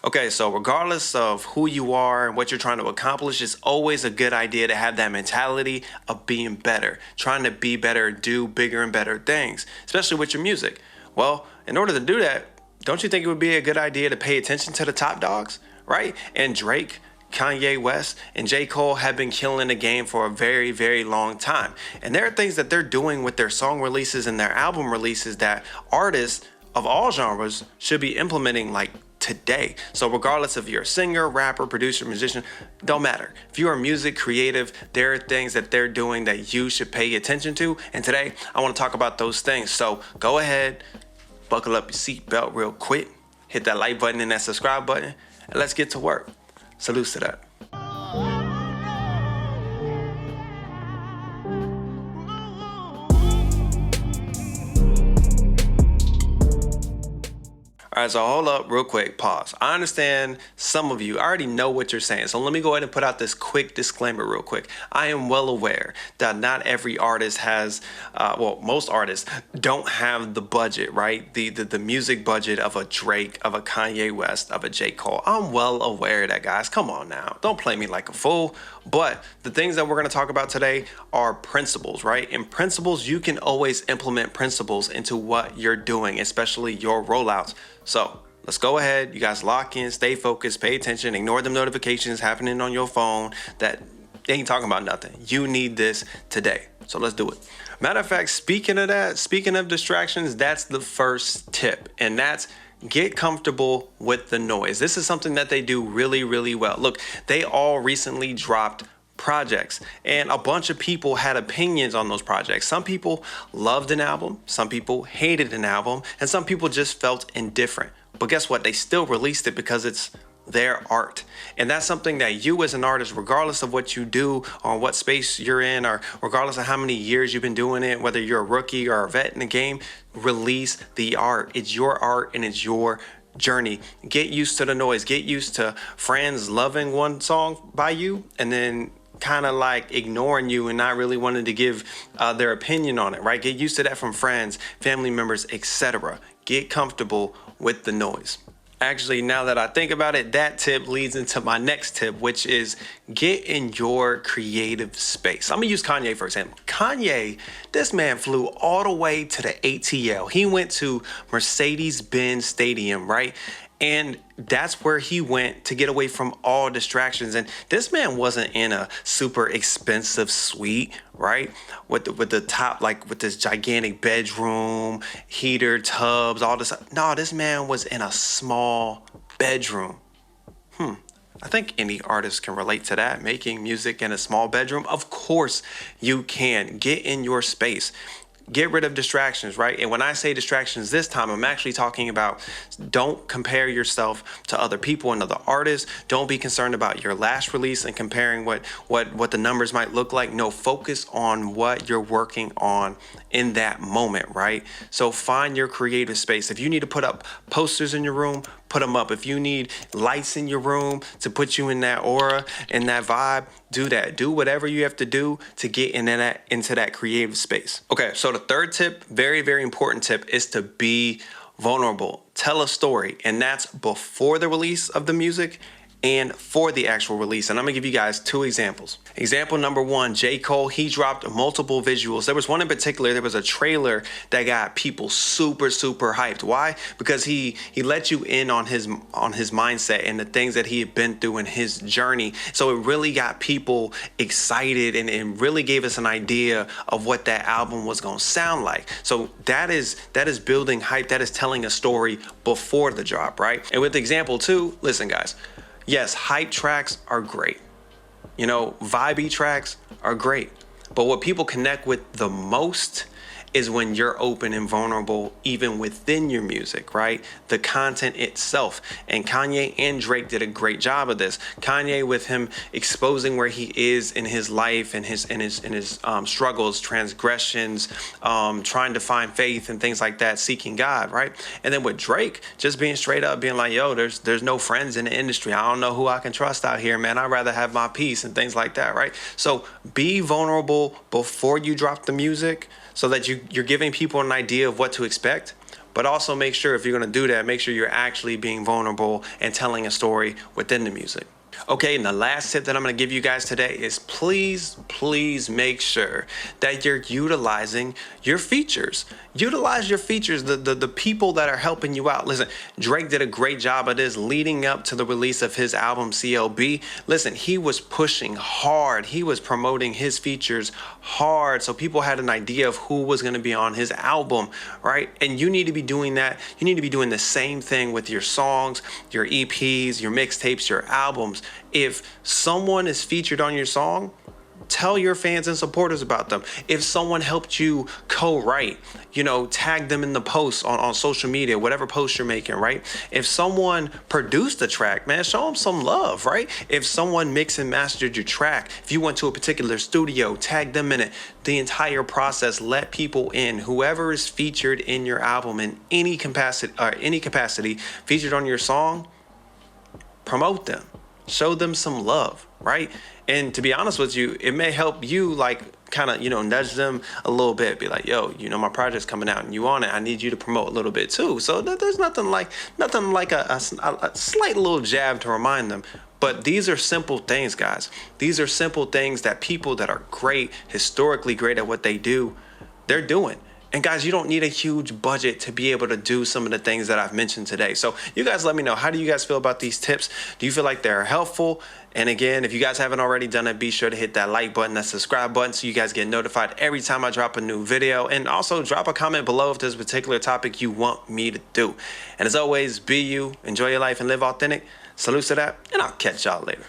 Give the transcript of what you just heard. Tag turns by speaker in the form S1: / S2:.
S1: Okay, so regardless of who you are and what you're trying to accomplish, it's always a good idea to have that mentality of being better, trying to be better, do bigger and better things, especially with your music. Well, in order to do that, don't you think it would be a good idea to pay attention to the top dogs, right? And Drake, Kanye West, and J.Cole have been killing the game for a very, very long time. And there are things that they're doing with their song releases and their album releases that artists of all genres should be implementing like today. So regardless if you're a singer, rapper, producer, musician, don't matter. If you are music creative, there are things that they're doing that you should pay attention to. And today I want to talk about those things. So go ahead, buckle up your seatbelt real quick, hit that like button and that subscribe button, and let's get to work. Salute to that. All right, so hold up real quick, pause. I understand some of you already know what you're saying. So let me go ahead and put out this quick disclaimer real quick. I am well aware that not every artist has, most artists don't have the budget, right? The music budget of a Drake, of a Kanye West, of a J. Cole. I'm well aware of that, guys. Come on now. Don't play me like a fool. But the things that we're going to talk about today are principles, right? And principles, you can always implement principles into what you're doing, especially your rollouts. So let's go ahead. You guys lock in, stay focused, pay attention, ignore them notifications happening on your phone that they ain't talking about nothing. You need this today. So let's do it. Matter of fact, speaking of distractions, that's the first tip. And that's get comfortable with the noise. This is something that they do really, really well. Look, they all recently dropped projects and a bunch of people had opinions on those projects. Some people loved an album, some people hated an album, and some people just felt indifferent. But guess what? They still released it because it's their art. And that's something that you as an artist, regardless of what you do or what space you're in, or regardless of how many years you've been doing it, whether you're a rookie or a vet in the game, release the art. It's your art and it's your journey. Get used to the noise. Get used to friends loving one song by you and then kind of like ignoring you and not really wanting to give their opinion on it, right? Get used to that from friends, family members, etc. Get comfortable with the noise. Actually, now that I think about it, that tip leads into my next tip, which is get in your creative space. I'm gonna use Kanye for example. Kanye, this man flew all the way to the ATL. He went to Mercedes-Benz Stadium, right? And that's where he went to get away from all distractions. And this man wasn't in a super expensive suite, right? With the top, like with this gigantic bedroom, heater, tubs, all this. No, this man was in a small bedroom. I think any artist can relate to that, making music in a small bedroom. Of course you can. Get in your space. Get rid of distractions, right? And when I say distractions this time, I'm actually talking about don't compare yourself to other people and other artists. Don't be concerned about your last release and comparing what the numbers might look like. No, focus on what you're working on in that moment, right? So find your creative space. If you need to put up posters in your room, put them up. If you need lights in your room to put you in that aura and that vibe, do that. Do whatever you have to do to get into that creative space. Okay, so the third tip, very, very important tip, is to be vulnerable. Tell a story, and that's before the release of the music and for the actual release. And I'm gonna give you guys two examples. Example number one, J. Cole, he dropped multiple visuals. There was one in particular, there was a trailer that got people super, super hyped. Why? Because he let you in on his mindset and the things that he had been through in his journey. So it really got people excited and it really gave us an idea of what that album was gonna sound like. So that is building hype, that is telling a story before the drop, right? And with example two, listen guys, yes, hype tracks are great. You know, vibey tracks are great. But what people connect with the most is when you're open and vulnerable, even within your music, right? The content itself. And Kanye and Drake did a great job of this. Kanye with him exposing where he is in his life and his struggles, transgressions, trying to find faith and things like that, seeking God, right? And then with Drake, just being straight up, being like, yo, there's no friends in the industry. I don't know who I can trust out here, man. I'd rather have my peace and things like that, right? So be vulnerable before you drop the music, so that you're giving people an idea of what to expect. But also make sure if you're going to do that, make sure you're actually being vulnerable and telling a story within the music. Okay, and the last tip that I'm going to give you guys today is please make sure that you're utilizing your features. Utilize your features, the people that are helping you out. Listen, Drake did a great job of this leading up to the release of his album CLB. Listen, he was pushing hard. He was promoting his features hard, so people had an idea of who was going to be on his album, right? And you need to be doing that. You need to be doing the same thing with your songs, your EPs, your mixtapes, your albums. If someone is featured on your song, tell your fans and supporters about them. If someone helped you co-write, tag them in the posts on social media, whatever post you're making, right? If someone produced the track, man, show them some love, right? If someone mixed and mastered your track, if you went to a particular studio, tag them in it. The entire process, let people in. Whoever is featured in your album in any capacity featured on your song, promote them. Show them some love, right? And to be honest with you, it may help you kind of, nudge them a little bit. Be like, yo, my project's coming out and you on it. I need you to promote a little bit too. So there's nothing like a slight little jab to remind them. But these are simple things, guys. These are simple things that people that are great, historically great at what they do, they're doing. And guys, you don't need a huge budget to be able to do some of the things that I've mentioned today. So you guys let me know, how do you guys feel about these tips? Do you feel like they're helpful? And again, if you guys haven't already done it, be sure to hit that like button, that subscribe button, so you guys get notified every time I drop a new video. And also drop a comment below if there's a particular topic you want me to do. And as always, be you, enjoy your life, and live authentic. Salute to that, and I'll catch y'all later.